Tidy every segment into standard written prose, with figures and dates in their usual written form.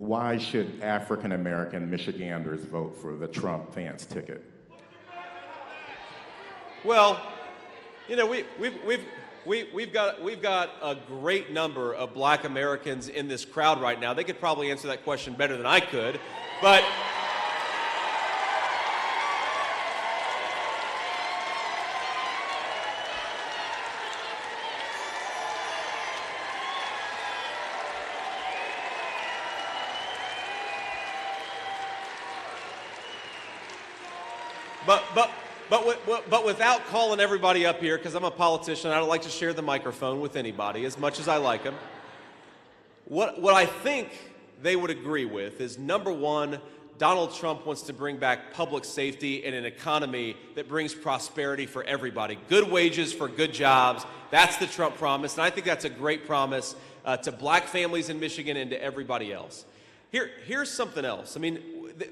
why should African-American Michiganders vote for the Trump-Vance ticket? Well, you know, we've got a great number of Black Americans in this crowd right now. They could probably answer that question better than I could, but But without calling everybody up here, because I'm a politician, I don't like to share the microphone with anybody as much as I like them. What I think they would agree with is, number one, Donald Trump wants to bring back public safety and an economy that brings prosperity for everybody. Good wages for good jobs. That's the Trump promise, and I think that's a great promise to Black families in Michigan and to everybody else. Here's something else. I mean,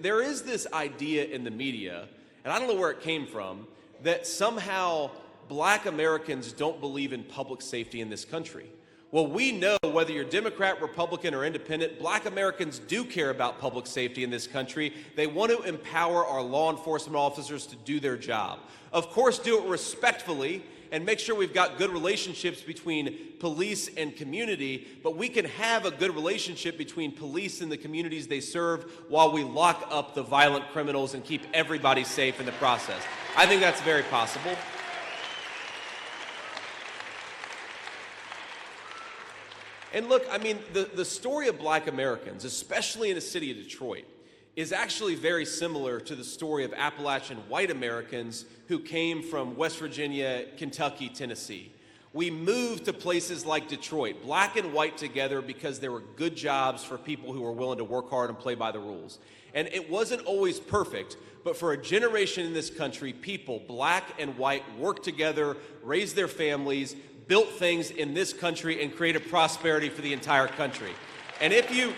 there is this idea in the media, and I don't know where it came from, that somehow Black Americans don't believe in public safety in this country. Well, we know whether you're Democrat, Republican, or Independent, Black Americans do care about public safety in this country. They want to empower our law enforcement officers to do their job. Of course, do it respectfully and make sure we've got good relationships between police and community, but we can have a good relationship between police and the communities they serve while we lock up the violent criminals and keep everybody safe in the process. I think that's very possible. And look, I mean, the story of Black Americans, especially in the city of Detroit, is actually very similar to the story of Appalachian white Americans who came from West Virginia, Kentucky, Tennessee. We moved to places like Detroit, Black and white together, because there were good jobs for people who were willing to work hard and play by the rules. And it wasn't always perfect, but for a generation in this country, people, Black and white, worked together, raised their families, built things in this country, and created prosperity for the entire country. And if you...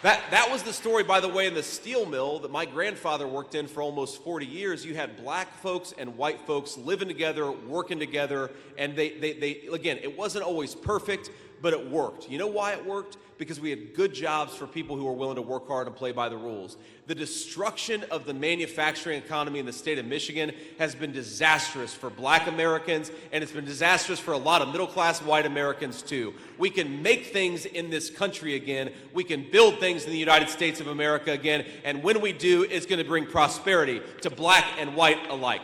That was the story, by the way, in the steel mill that my grandfather worked in for almost 40 years. You had Black folks and white folks living together, working together, and they again, it wasn't always perfect, but it worked. You know why it worked? Because we had good jobs for people who were willing to work hard and play by the rules. The destruction of the manufacturing economy in the state of Michigan has been disastrous for Black Americans, and it's been disastrous for a lot of middle-class white Americans too. We can make things in this country again. We can build things in the United States of America again, and when we do, it's going to bring prosperity to Black and white alike.